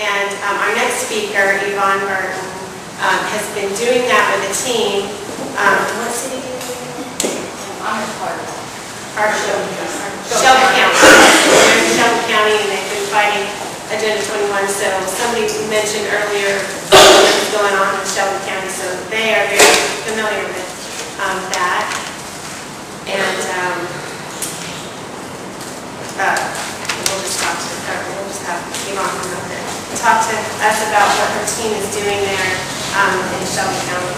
And our next speaker, Yvonne Burton, has been doing that with a team. What city do you live in? I'm in Shelby County. They're in Shelby County, and they've been fighting Agenda 21. So somebody mentioned earlier what's going on in Shelby County, so they are very familiar with that. And we'll just have Yvonne come up and talk to us about what her team is doing there in Shelby County.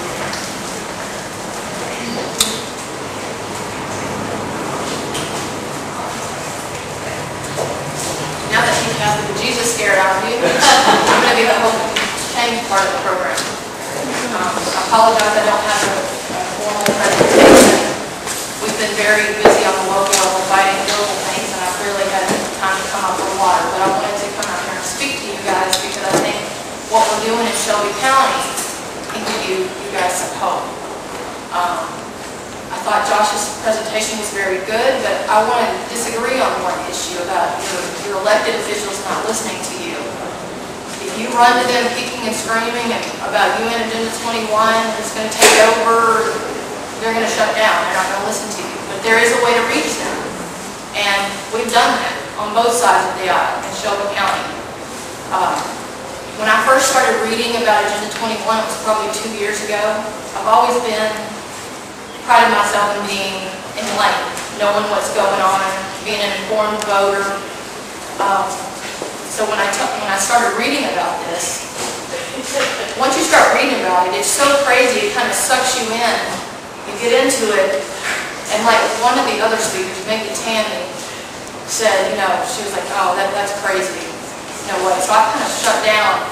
Now that you have the Jesus scared out of you, I'm going to be the whole change part of the program. I apologize I don't have a formal presentation. We've been very busy on the local level fighting local things, and I've really had time to come up with water. But I wanted to come out here and speak to you guys because I think what we're doing in Shelby County can give you guys some hope. I thought Josh's presentation was very good, but I want to disagree on one issue about your elected officials not listening to you. If you run to them kicking and screaming about UN Agenda 21, it's going to take over, they're going to shut down. They're not going to listen to you. But there is a way to reach them. And we've done that on both sides of the aisle in Shelby County. When I first started reading about Agenda 21, it was probably 2 years ago. I've always prided myself in being enlightened, knowing what's going on, being an informed voter. So when I started reading about this, once you start reading about it, it's so crazy, it kind of sucks you in. You get into it, and like one of the other speakers, maybe Tammy, said, she was like, oh, that's crazy. No way. So I kind of shut down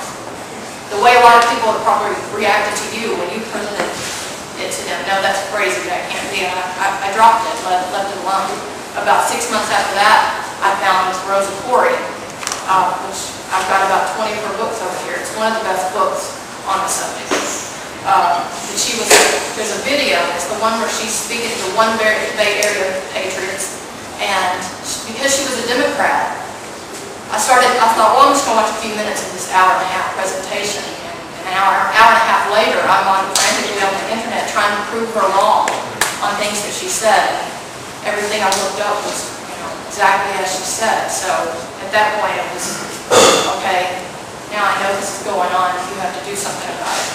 the way a lot of people have probably reacted to you when you presented it to them. No, that's crazy. That can't be. I dropped it, left it alone. About 6 months after that, I found Rosa Corey, which I've got about 20 of her books over here. It's one of the best books on the subject. There's a video. It's the one where she's speaking to one Bay Area patriots, and because she was a Democrat, I thought, well, I'm just going to watch a few minutes of this hour-and-a-half presentation. An hour and a half later, I'm frantically on the internet trying to prove her wrong on things that she said. Everything I looked up was, exactly as she said. So at that point, it was okay. Now I know this is going on, and you have to do something about it,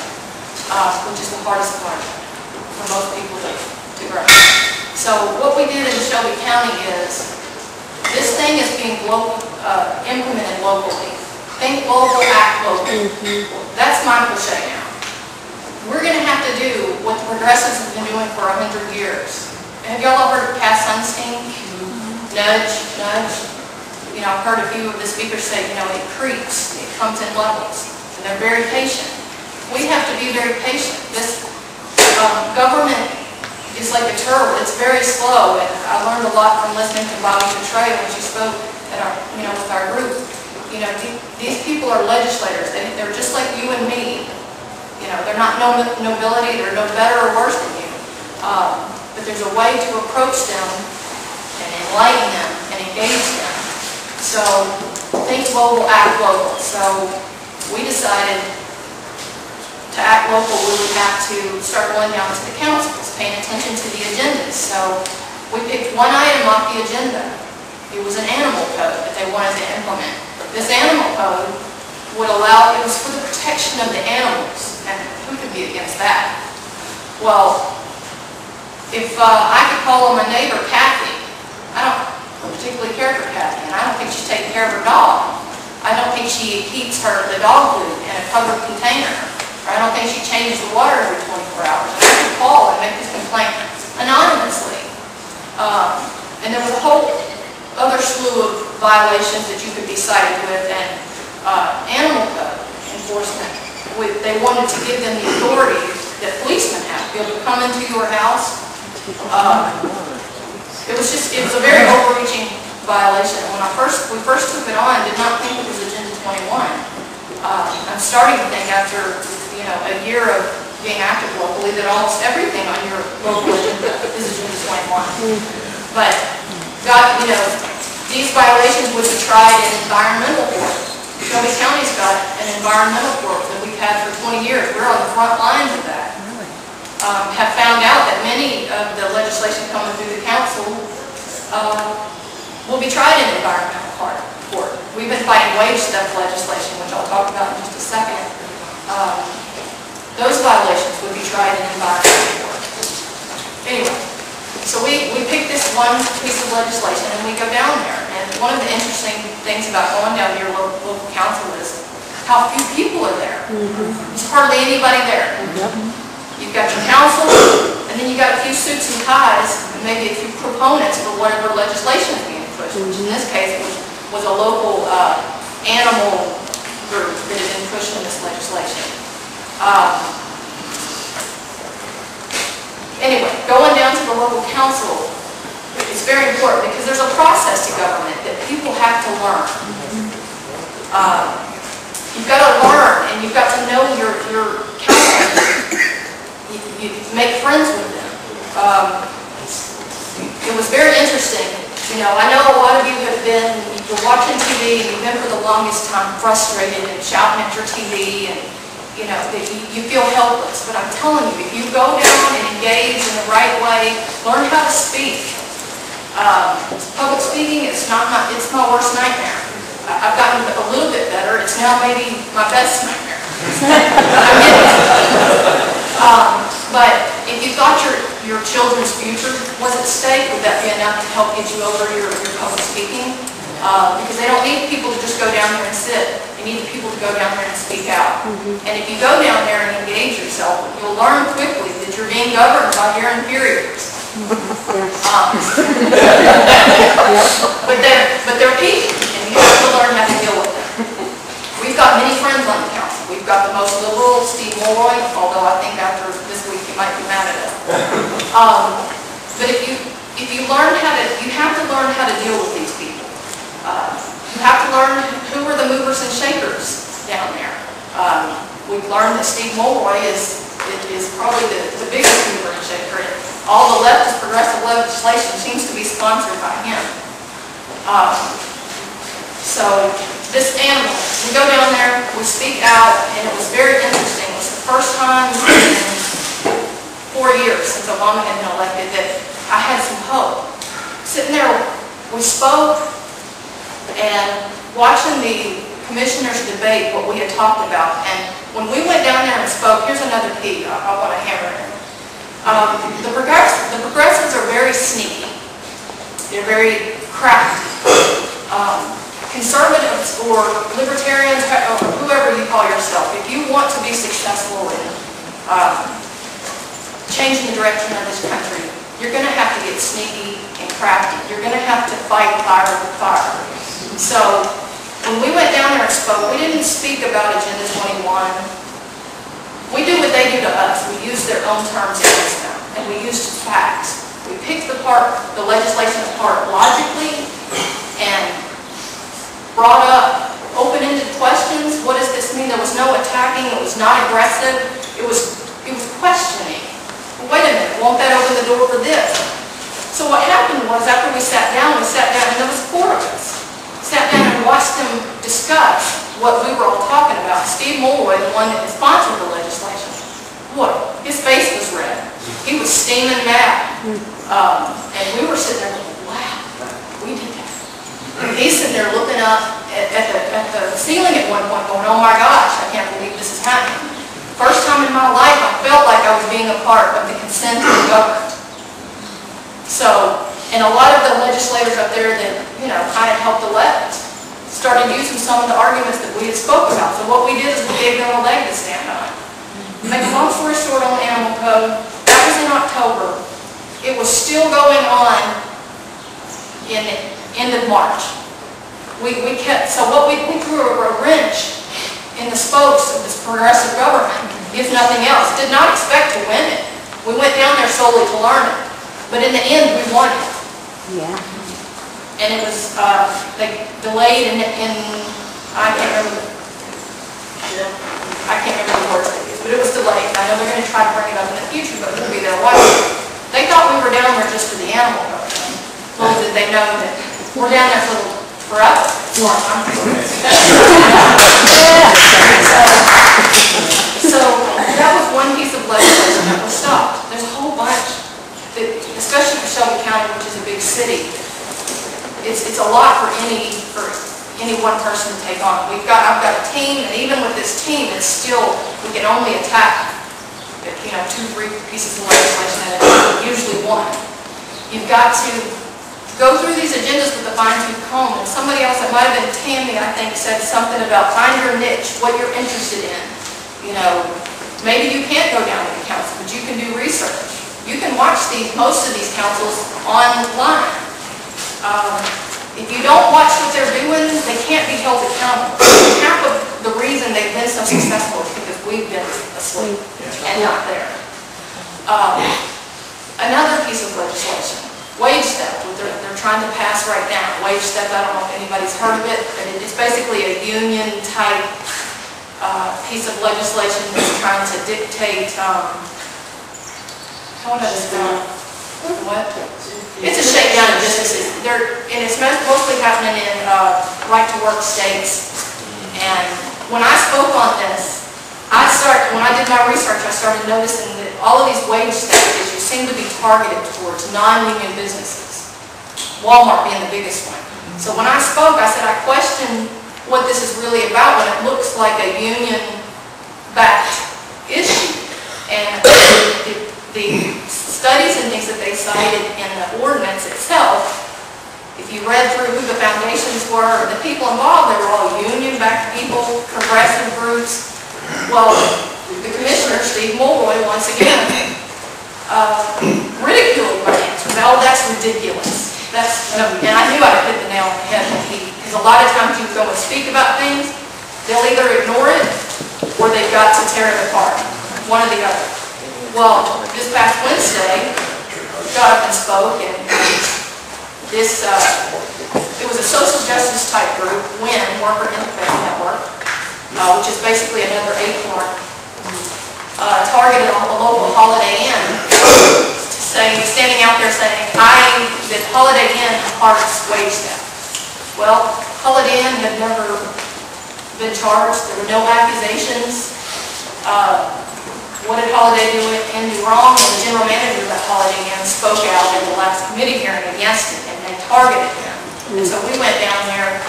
which is the hardest part for most people to grasp. So what we did in Shelby County is this thing is being implemented locally. Think local, act local. That's my cliche now. We're going to have to do what the progressives have been doing for 100 years. Have y'all ever heard of Cass Sunstein? Nudge, nudge. I've heard a few of the speakers say, it creeps, it comes in levels, and they're very patient. We have to be very patient. This government is like a turtle. It's very slow, and I learned a lot from listening to Bobby Petray when she spoke at our, with our group. These people are legislators. They're just like you and me. They're not nobility. They're no better or worse than you. But there's a way to approach them and enlighten them and engage them. So think local, act local. So we decided to act local, we would have to start going down to the councils, paying attention to the agendas. So we picked one item off the agenda. It was an animal code that they wanted to implement. This animal code would allow, it was for the protection of the animals, and who could be against that? Well, if I could call on my neighbor Kathy, I don't particularly care for Kathy, and I don't think she's taking care of her dog. I don't think she keeps the dog food in a covered container, or I don't think she changes the water every 24 hours. And I could call and make this complaint anonymously. And there was a whole other slew of violations that you could be cited with, and animal code enforcement. They wanted to give them the authority that policemen have to be able to come into your house. It was a very overreaching violation. When we first took it on, I did not think it was Agenda 21. I'm starting to think after a year of being active locally that almost everything on your local agenda is Agenda 21. But these violations would be tried in environmental court. So Shelby County's got an environmental court that we've had for 20 years. We're on the front lines of that. Have found out that many of the legislation coming through the council will be tried in environmental court. We've been fighting wage theft legislation, which I'll talk about in just a second. Those violations would be tried in environmental court. Anyway, so we pick this one piece of legislation and we go down there. And one of the interesting things about going down to your local council is how few people are there. There's hardly anybody there. You've got your council, and then you've got a few suits and ties, and maybe a few proponents for whatever legislation is being pushed, which in this case was a local animal group that had been pushing this legislation. Anyway, going down to the local council is very important because there's a process to government that people have to learn. You've got to learn, and you've got to know your council. You make friends with them. It was very interesting. You know, I know a lot of you have been, you're watching TV and you've been for the longest time frustrated and shouting at your TV and, you know, that you feel helpless. But I'm telling you, if you go down and engage in the right way, learn how to speak. Public speaking, it's my worst nightmare. I've gotten a little bit better. It's now maybe my best nightmare. But if you thought your children's future was at stake, would that be enough to help get you over your public speaking? Because they don't need people to just go down there and sit. They need people to go down there and speak out. And if you go down there and engage yourself, you'll learn quickly that you're being governed by your inferiors. But they're people, and you have to learn how to deal with them. We've got many friends on the council. We've got the most liberal, Steve Mulroy, although I think after this week you might be mad at us. But if you learn how to, you have to learn how to deal with these people. You have to learn who are the movers and shakers down there. We've learned that Steve Mulroy is probably the biggest mover and shaker. All the leftist progressive legislation seems to be sponsored by him. So this animal, we go down there, we speak out, and it was very interesting. It was the first time in 4 years since Obama had been elected that I had some hope. Sitting there, we spoke, and watching the commissioners debate what we had talked about. And when we went down there and spoke, here's another key I want to hammer in. The progressives are very sneaky. They're very crafty. Conservatives or libertarians, or whoever you call yourself, if you want to be successful in changing the direction of this country, you're going to have to get sneaky and crafty. You're going to have to fight fire with fire. So when we went down there and spoke, we didn't speak about Agenda 21. We do what they do to us. We use their own terms against them, and we used facts. We picked the legislation apart logically and brought up open-ended questions. What does this mean? There was no attacking. It was not aggressive. It was questioning. Well, wait a minute. Won't that open the door for this? So what happened was after we sat down, and there was 4 of us. Sat down and watched them discuss what we were all talking about. Steve Mulroy, the one that sponsored the legislation, boy, his face was red. He was steaming mad. And we were sitting there going, wow, we did that. And he's sitting there looking up at the ceiling at one point going, oh my gosh, I can't believe this is happening. First time in my life I felt like I was being a part of the consent of the government. So, and a lot of the legislators up there that, you know, kind of helped the left started using some of the arguments that we had spoke about. So what we did is we gave them a leg to stand on. To make a long story short on animal code, that was in October. It was still going on in the end of March. So what we threw a wrench in the spokes of this progressive government, if nothing else. Did not expect to win it. We went down there solely to learn it. But in the end, we won it. Yeah. And it was, they delayed in I can't remember the words they used, but it was delayed. I know they're going to try to bring it up in the future, but we'll be there watching. They thought we were down there just for the animal program. Little did they know that we're down there for forever. As far as I'm concerned. So that was one piece of legislation that was stopped. There's a whole bunch, especially for Shelby County, which is a big city. It's a lot for any one person to take on. I've got a team, and even with this team, it's still, we can only attack, 2-3 pieces of legislation at a time, usually one. You've got to go through these agendas with a fine-tooth comb, and somebody else, that might have been Tammy, I think, said something about find your niche, what you're interested in. Maybe you can't go down to the council, but you can do research. You can watch most of these councils online. If you don't watch what they're doing, they can't be held accountable. Half of the reason they've been so successful is because we've been asleep and not there. Another piece of legislation, wage step, they're trying to pass right now. Wage step, I don't know if anybody's heard of it, but it's basically a union-type piece of legislation that's trying to dictate, how would I describe it? What? It's a shakedown of businesses. And it's mostly happening in right-to-work states. And when I spoke on this, when I did my research, I started noticing that all of these wage step issues seem to be targeted towards non-union businesses, Walmart being the biggest one. So when I spoke, I said I question what this is really about when it looks like a union-backed issue. And the studies and things that they cited in the ordinance itself, if you read through who the foundations were, the people involved, they were all union-backed people, progressive groups. Well, the commissioner, Steve Mulroy, once again, ridiculed my answer. Oh, that's ridiculous. And I knew I'd hit the nail on the head because a lot of times you go and speak about things, they'll either ignore it or they've got to tear it apart, one or the other. Well, this past Wednesday, got up and spoke, and it was a social justice type group, WIN, Worker Interfaith Network, which is basically another acorn, targeted on the local Holiday Inn, standing out there saying, that Holiday Inn harps wage step. Well, Holiday Inn had never been charged. There were no accusations. What did Holiday do wrong? And the general manager of that Holiday Inn spoke out in the last committee hearing against it, and they targeted him. And so we went down there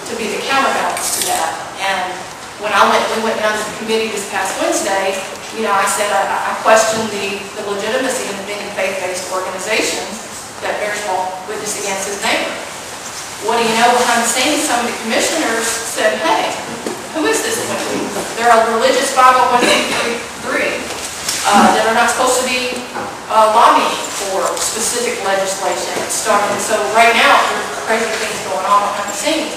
to be the counterbalance to that. And when we went down to the committee this past Wednesday, I said I questioned the legitimacy of many faith-based organizations that bears false witness against his neighbor. What do you know, behind the scenes, some of the commissioners said, hey, who is this company? They're a religious 501c3 that are not supposed to be lobbying for specific legislation starting. So right now, there's crazy things going on behind the scenes.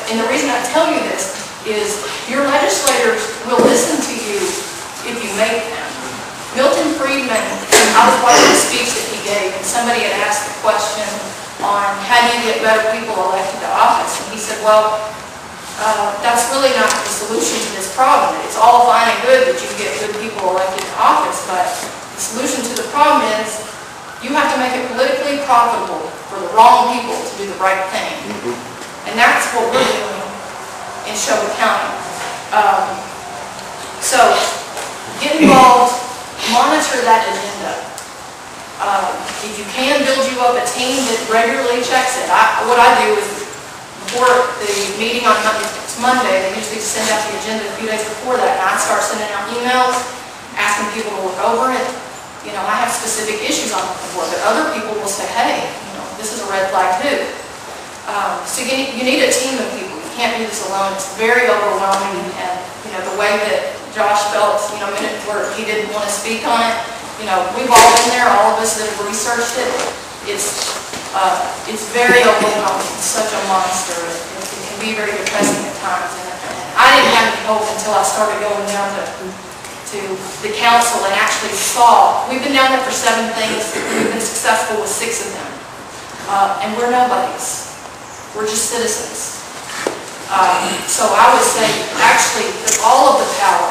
And the reason I tell you this is your legislators will listen to you if you make them. Milton Friedman, I was watching a speech that he gave, and somebody had asked the question on how do you get better people elected to office, and he said, well, that's really not the solution to this problem. It's all fine and good that you get good people elected to office, but the solution to the problem is you have to make it politically profitable for the wrong people to do the right thing. And that's what we're doing in Shelby County. So get involved, monitor that agenda. If you can, build you up a team that regularly checks it. What I do is, before the meeting on Monday, they usually send out the agenda a few days before that, and I start sending out emails, asking people to look over it. I have specific issues I'm looking for, but other people will say, hey, this is a red flag too. So you need a team of people. You can't do this alone. It's very overwhelming, and the way that Josh felt, a minute where he didn't want to speak on it, we've all been there, all of us that have researched it. It's very overwhelming. It's such a monster. It can be very depressing at times. And I didn't have any hope until I started going down to the council and actually saw. We've been down there for 7 things. We've been successful with 6 of them. And we're nobodies. We're just citizens. So I would say, actually, that all of the power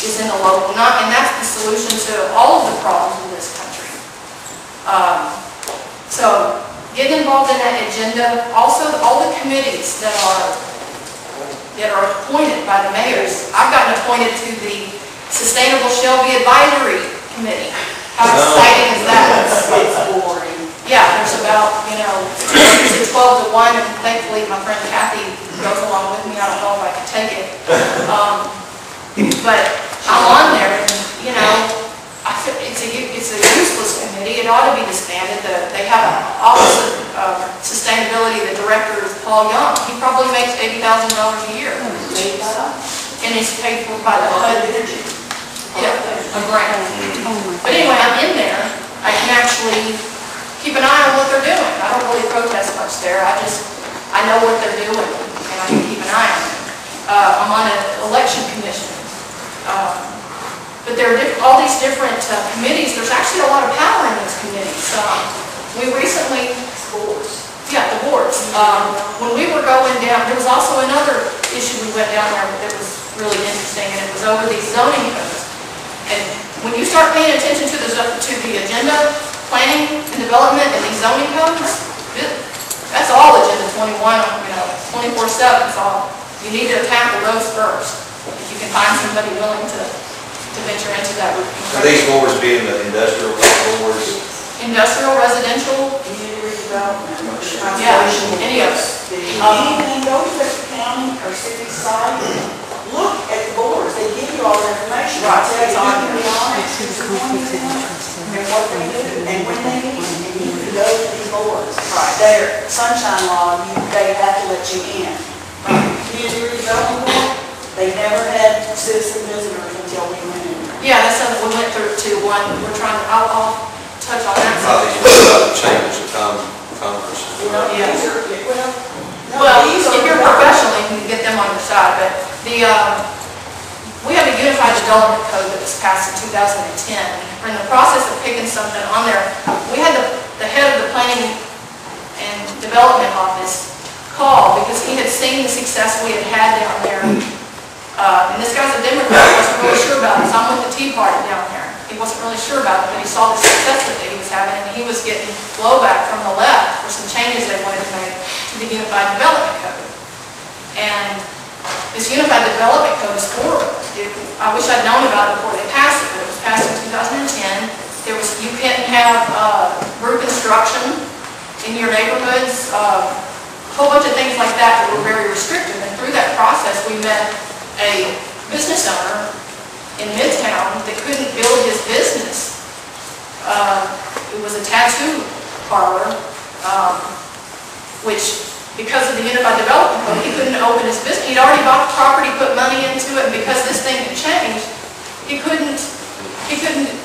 is in the local, and that's the solution to all of the problems in this country. So getting involved in that agenda. Also, all the committees that are appointed by the mayors. I've gotten appointed to the Sustainable Shelby Advisory Committee. How exciting is that? It's boring. Yeah, there's about, 12 to 1, and thankfully my friend Kathy goes along with me. I don't know if I can take it. But I'm on there, and, I feel it's a useless committee. It ought to be disbanded. They have an office of sustainability. The director is Paul Young. He probably makes $80,000 a year. And he's paid for by the HUD. Yeah, a grant. But anyway, I'm in there. I can actually keep an eye on what they're doing. I don't really protest much there. I know what they're doing, and I can keep an eye on it. I'm on an election commission. But there are all these different committees. There's actually a lot of power in these committees. We recently, the boards. When we were going down, there was also another issue we went down there that was really interesting, and it was over these zoning codes. And when you start paying attention to the agenda, planning and development, and these zoning codes, that's all Agenda 21. 24/7. It's all. You need to tackle those first. If you can find somebody willing to venture into that. Are these boards being the industrial boards? Industrial, residential, Community redevelopment. yeah, any of it. Anything goes to the county or city site, look at the boards, they give you all the information. Right. Tell you who they are, and what they do, and when they meet, and you can go to these boards. Right. They're sunshine law, they have to let you in. Community redevelopment board, they never had citizen visitors until we went in. Yeah, that's something we went through to one. We're trying to, I'll touch on that. Probably about the change of Congress. Yeah. Well, Well, if you're professional, you can get them on your side, but we have a unified development code that was passed in 2010. We're in the process of picking something on there. We had the head of the planning and development office call because he had seen the success we had down there. And this guy's a Democrat, he wasn't really sure about it. So I'm with the Tea Party down there. He wasn't really sure about it, but he saw the success that he was having, and he was getting blowback from the left for some changes they wanted to make to the Unified Development Code. And this Unified Development Code is horrible. I wish I'd known about it before they passed it, but it was passed in 2010. You couldn't have group construction in your neighborhoods, a whole bunch of things like that that were very restrictive. And through that process, we met a business owner in Midtown that couldn't build his business. It was a tattoo parlor, which, because of the Unified Development Code, he couldn't open his business. He'd already bought the property, put money into it, and because this thing had changed, he couldn't,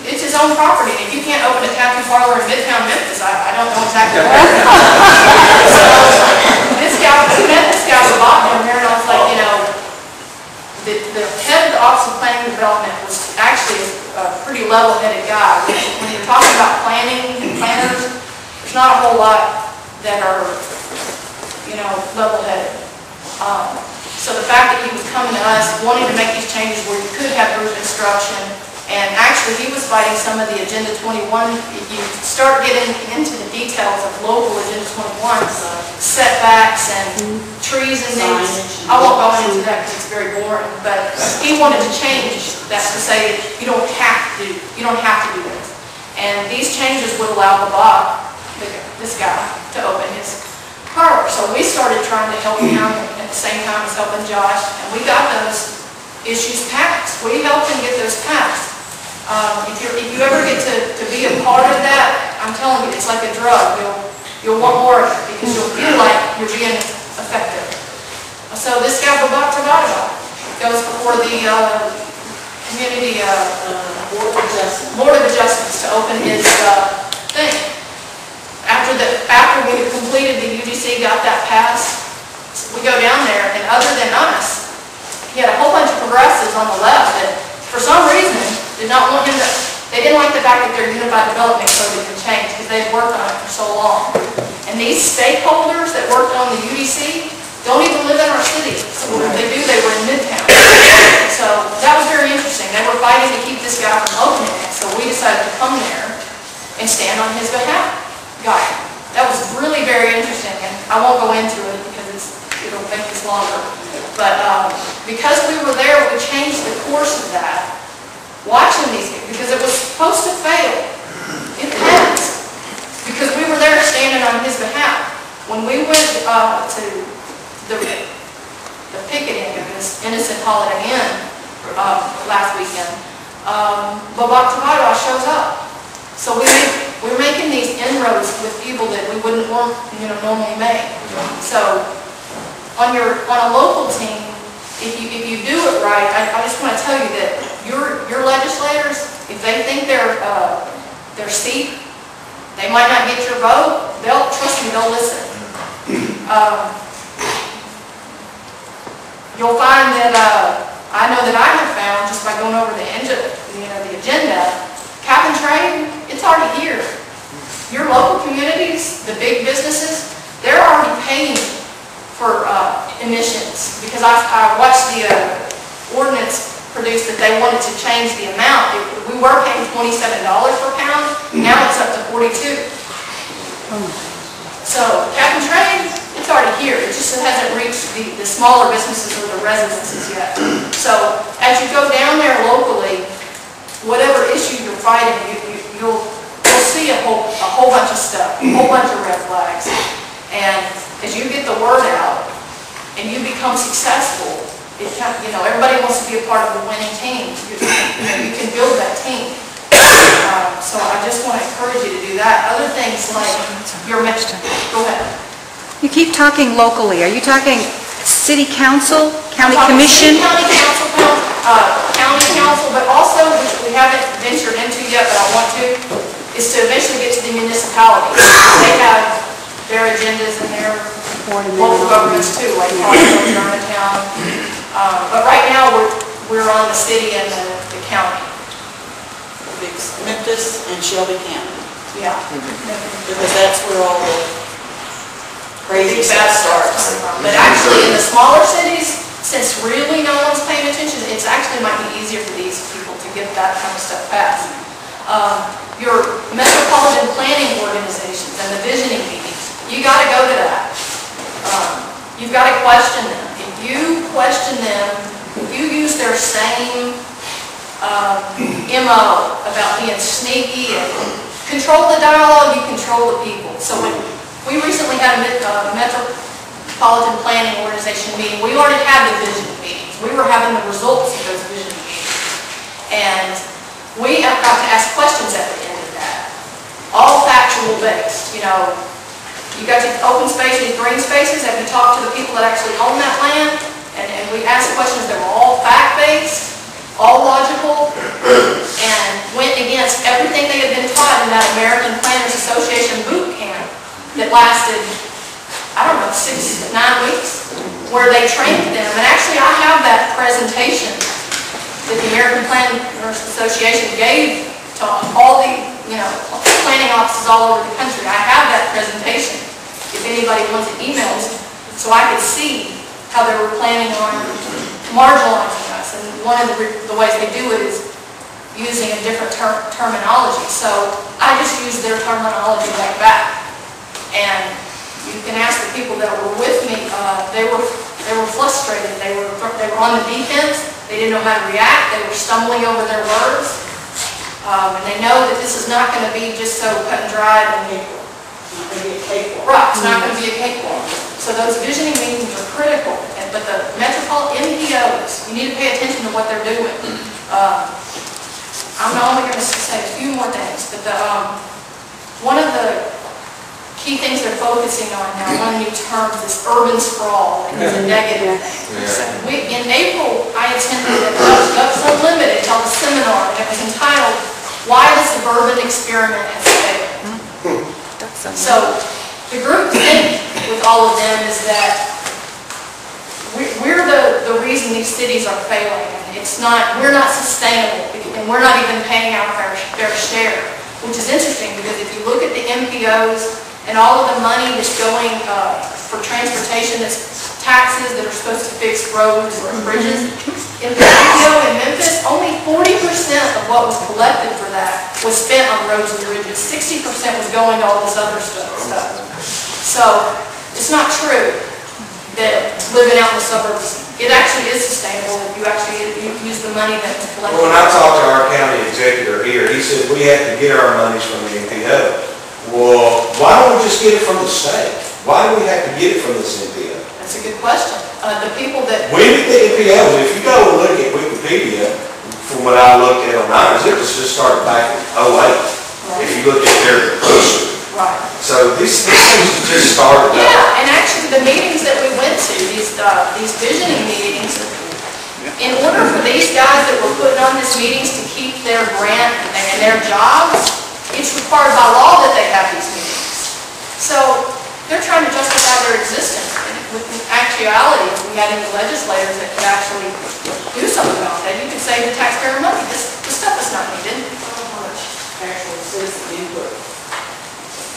it's his own property. And if you can't open a tattoo parlor in Midtown Memphis, I don't know exactly where. So, we met this guy who bought down there, and I was like, the head of the Office of Planning and Development was actually a pretty level-headed guy. When you're talking about planning and planners, there's not a whole lot that are, level-headed. So the fact that he was coming to us, wanting to make these changes where you could have group instruction, and actually he was fighting some of the Agenda 21. If you start getting into the details of local Agenda 21, setbacks and trees and things, I won't go into that because it's very boring, but he wanted to change that to say you don't have to do this. And these changes would allow this guy, to open his parlor. So we started trying to help him at the same time as helping Josh, and we got those issues passed. We helped him get those passed. If you ever get to be a part of that, I'm telling you, it's like a drug. You'll want more of it because you'll feel like you're being effective. So this guy, goes before the community Board of Adjustments to open his thing. After we had completed the UDC, got that passed, we go down there, and other than us, he had a whole bunch of progressives on the left that, for some reason, did not want him to. They didn't like the fact that their Unified Development Code had been changed because they'd worked on it for so long. And these stakeholders that worked on the UDC don't even live in our city. So if they do, they were in Midtown. So that was very interesting. They were fighting to keep this guy from opening it. So we decided to come there and stand on his behalf. That was really very I won't go into it because it'll make this longer. But because we were there, we changed the course of that, watching these, because it was supposed to fail. It has. Because we were there standing on his behalf. When we went to the picketing of this Innocent Holiday Inn last weekend, Babak Tabatawa shows up. So we're making these inroads with people that we wouldn't normally make. So on a local team, if you do it right, I just want to tell you that your legislators, if they think they're steep, they might not get your vote. Trust me, they'll listen. You'll find that I know that I have found just by going over the agenda, cap and trade, it's already here. Your local communities, the big businesses, they're already paying for emissions, because I watched the ordinance produced that they wanted to change the amount. We were paying $27 per pound, now it's up to $42. So cap and trade, it's already here. It just hasn't reached the smaller businesses or the residences yet. So as you go down there locally, whatever issue you're fighting, you'll see a whole bunch of stuff, a whole bunch of red flags. And as you get the word out and you become successful, everybody wants to be a part of the winning team. You can build that team. So I just want to encourage you to do that. Other things like your mention. Go ahead. You keep talking locally. Are you talking city council, county commission? County council, county council, but also, which we haven't ventured into yet, but I want to, is to eventually get to the municipalities. They have their agendas and their local governments too, like Hartsville, Germantown. But right now, we're on the city and the county. Memphis and Shelby County. Yeah. Because that's where all the crazy stuff starts. But actually, in the smaller cities, since really no one's paying attention, it's actually might be easier for these people to get that kind of stuff passed. Your metropolitan planning organizations and the visioning meetings, you got to go to that. You've got to question them. If you question them, if you use their same MO about being sneaky and control the dialogue, you control the people. So when we recently had a metropolitan planning organization meeting, we already had the vision meetings. We were having the results of those vision meetings. And we have got to ask questions at the end of that. All factual based. You got your open spaces, green spaces, have you talked to the people that actually own that land? And we asked questions that were all fact-based, all logical, and went against everything they had been taught in that American Planners Association boot camp that lasted, I don't know, 6 to 9 weeks, where they trained them. And actually, I have that presentation that the American Planners Association gave to all the planning offices all over the country. I have that presentation if anybody wants it emailed, so I could see how they were planning on marginalizing us. And one of the ways they do it is using a different terminology. So I just use their terminology right back. And you can ask the people that were with me, they were frustrated. They were on the defense. They didn't know how to react. They were stumbling over their words. And they know that this is not going to be just so cut and dried and right, it's not going to be a cakewalk. So those visioning meetings are critical. But the metropolitan MPOs, you need to pay attention to what they're doing. I'm only going to say a few more things, but one of the key things they're focusing on now, one of the new terms, is urban sprawl, and it's a negative thing. In April, I attended Up's Unlimited, held a seminar, and it was entitled, "Why the Suburban Experiment Has Failed." So the group think with all of them is that we're the reason these cities are failing. We're not sustainable, and we're not even paying our fair share, which is interesting because if you look at the MPOs and all of the money that's going for transportation, that's taxes that are supposed to fix roads or bridges, in the MPO in Memphis, only 40% of what was collected for that was spent on roads and bridges. 60% was going to all this other stuff. So It's not true that living out in the suburbs, it actually is sustainable if you actually use the money that's collected. Well, when I talked to our county executive here, he said we have to get our monies from the NPO. Well, why don't we just get it from the state? Why do we have to get it from this NPO? That's a good question. The people that... When did the NPO, if you go and look at Wikipedia, from what I looked at online, it was just started back in '08. If you look at their poster. Right. So these things just started up. Yeah, and actually the meetings that we went to, these visioning meetings, in order for these guys that were putting on these meetings to keep their grant and their jobs, it's required by law that they have these meetings. So they're trying to justify their existence. And with actuality, if we had any legislators that could actually do something about that, you could save the taxpayer money. This stuff is not needed. Actual citizen input.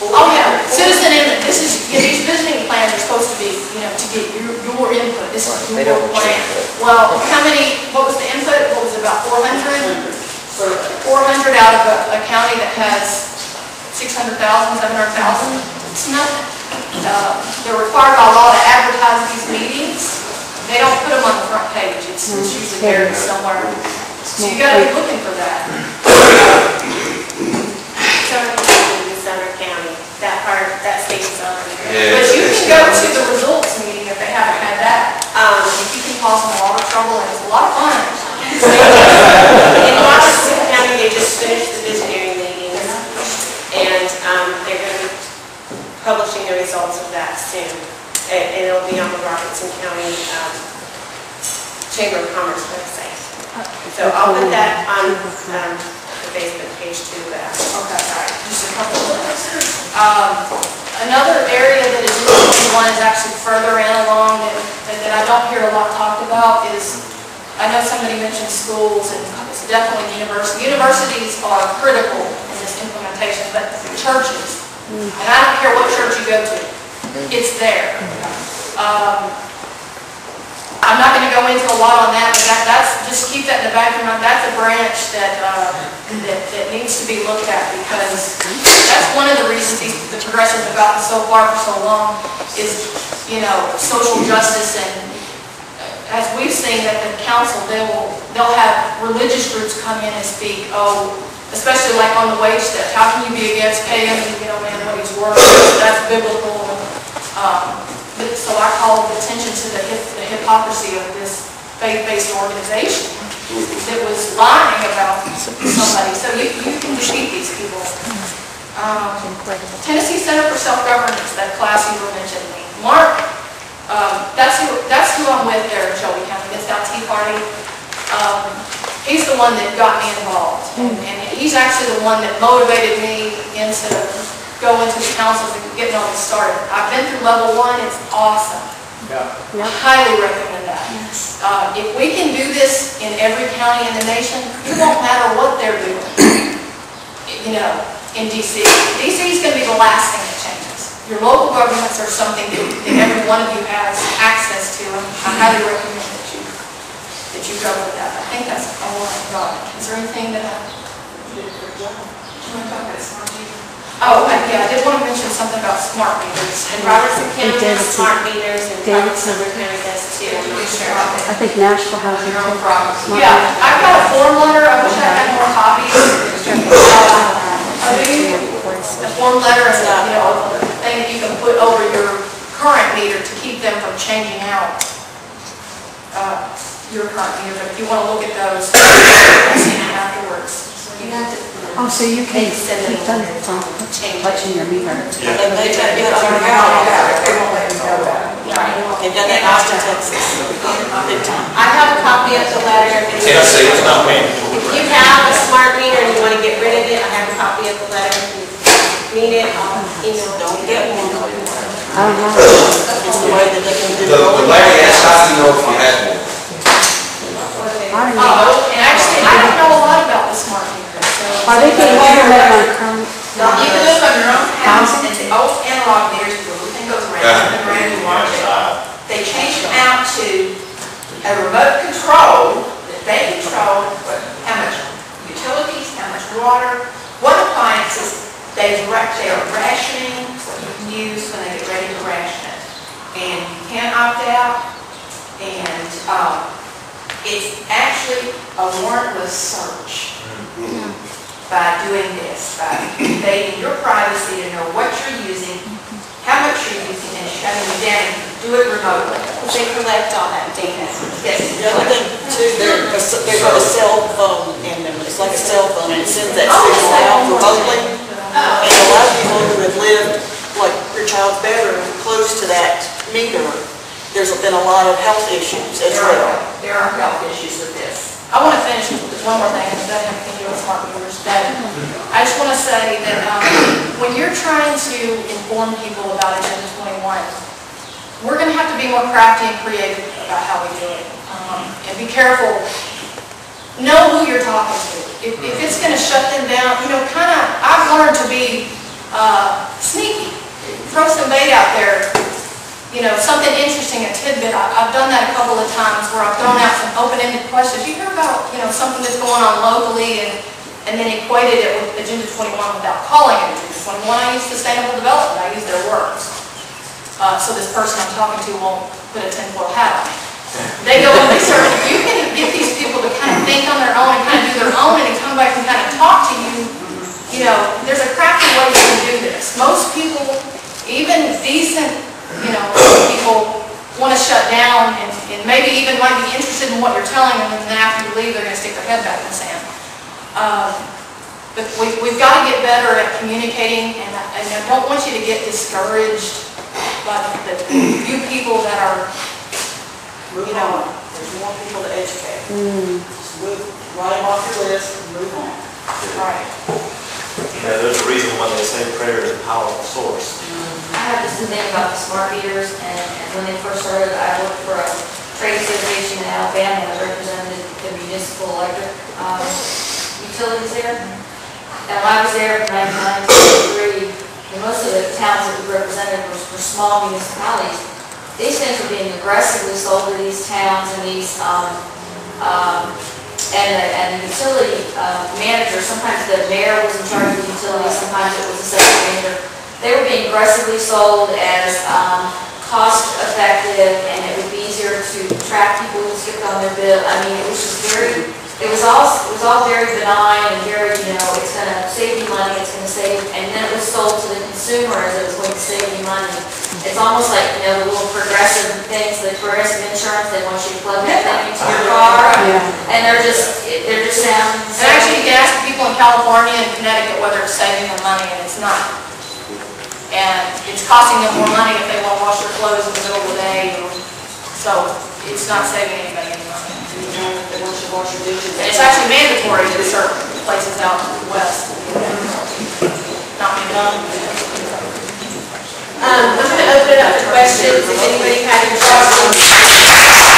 Oh, yeah, citizen input. This is, these visiting plans are supposed to be, to get your input. This is your plan. Well, how many, what was the input? What was it, about 400? 400 out of a county that has 600,000, 700,000? It's nothing. They're required by law to advertise these meetings. They don't put them on the front page. It's usually buried somewhere. So you got to be looking for that. Sumner County, that part, that state's already there. Yeah, But you can go to the results meeting if they haven't had that. If you can cause them a lot of trouble, and it's a lot of fun. In Washington County, they just finished the visionary meetings, and they're going to be publishing the results of that soon. And it'll be on the Robertson County Chamber of Commerce website. So I'll put that on the Facebook page too. Okay, sorry. Just a couple of things. Another area that is one is actually further in along that I don't hear a lot talked about is, I know somebody mentioned schools, and it's definitely universities. Universities are critical in this implementation, but churches, and I don't care what church you go to, it's there. I'm not going to go into a lot on that, but that's just keep that in the back of your mind. That's a branch that needs to be looked at, because that's one of the reasons the progressives have gotten so far for so long is, social justice. And as we've seen at the council, they'll have religious groups come in and speak. Especially like on the wage step. How can you be against paying him, man, what he's worth? That's biblical. So I call attention to the hypocrisy of this faith-based organization that was lying about somebody. So you can defeat these people. Tennessee Center for Self-Governance, that class you were mentioning. Mark, that's who I'm with there in Shelby County. That's our Tea Party. He's the one that got me involved. And he's actually the one that motivated me into go into the councils and getting all this started. I've been through level 1, it's awesome. I highly recommend that. If we can do this in every county in the nation, it won't matter what they're doing, in DC. DC is going to be the last thing that changes. Your local governments are something that every one of you has access to, and I highly recommend that you go with that. I think that's all I've got. Is there anything that I did a good job? You want to talk about smart meters? I did want to mention something about smart meters. And Robertson County has smart meters, and probably Sumner County does too. I'm not sure. I think Nashville has it too. Yeah, I've got a form letter. I wish I had more copies. The form letter is a thing that you can put over your current meter to keep them from changing out your current meter. But if you want to look at those, you'll see them afterwards. Oh, so you can keep them from touching your meter. They take it out. They've done that in Austin, Texas. Big time. I have a copy of the letter. Tennessee, it's not me. If you have a smart meter and you want to get rid of it, I have a copy of the letter. If you need it, I'll email it. Don't get one. I don't have it. It's the way that they can do it. The lady asked, how do you know if you had one? And actually, I don't know a lot about the smart meters. Are they getting implemented on current? You can do it from your own house, and the old analog meters, where everything goes around, and around you watch it. They changed them out to a remote control, that they control how much utilities, how much water, what appliances they are rationing, what you can use when they get ready to ration it. and you can't opt out. And it's actually a warrantless search by doing this, by invading your privacy to know what you're using, how much you're using, and shutting you down, and do it remotely. They collect all that data. Yes. The other thing too, there's a cell phone in them, it's like a cell phone, and it sends that signal out remotely. And a lot of people who have lived, like your child's bedroom, close to that meter, there's been a lot of health issues as well. There are health issues with this. I want to finish with one more thing, and it doesn't have anything to do with smart meters. I just want to say that when you're trying to inform people about Agenda 21, we're going to have to be more crafty and creative about how we do it. And be careful. Know who you're talking to. If it's going to shut them down, I've learned to be sneaky. Throw some bait out there. Something interesting, a tidbit. I've done that a couple of times where I've thrown out some open-ended questions. You hear about, something that's going on locally and then equated it with Agenda 21 without calling it Agenda 21. I use sustainable development. I use their words. So this person I'm talking to won't put a tinfoil hat on me. They go and research. You can get these people to kind of think on their own and kind of do their own and come back and kind of talk to you. There's a crafty way you can do this. Most people, even decent, people want to shut down and maybe even might be interested in what you're telling them, and then after you leave, they're going to stick their head back in the sand. But we've got to get better at communicating, and I don't want you to get discouraged by the few people that are, Move on. There's more people to educate. Just write them off your list and move on. right. Yeah, there's a reason why they say prayer is a powerful source. I have this thing about the smart meters, and when they first started, I worked for a trade association in Alabama that represented the municipal electric utilities there. And when I was there in 1993, most of the towns that we represented were small municipalities. These things were being aggressively sold to these towns, and these and the utility manager, sometimes the mayor was in charge of the utility, sometimes it was the second manager. They were being aggressively sold as cost effective, and it would be easier to track people who skipped on their bill. I mean, it was just very, it was all very benign and very, it's going to save you money, it's going to save, and then it was sold to the consumer as it was going to save you money. It's almost like, the little progressive things, the progressive insurance, they want you to plug that thing into your car, and they're just sounding. And actually, you can ask people in California and Connecticut whether it's saving them money, and it's not. And it's costing them more money if they want to wash their clothes in the middle of the day. So it's not saving anybody any money. They want you to wash your dishes. It's actually mandatory in certain places out west. Not mandatory. I'm going to open it up to questions if anybody had any questions.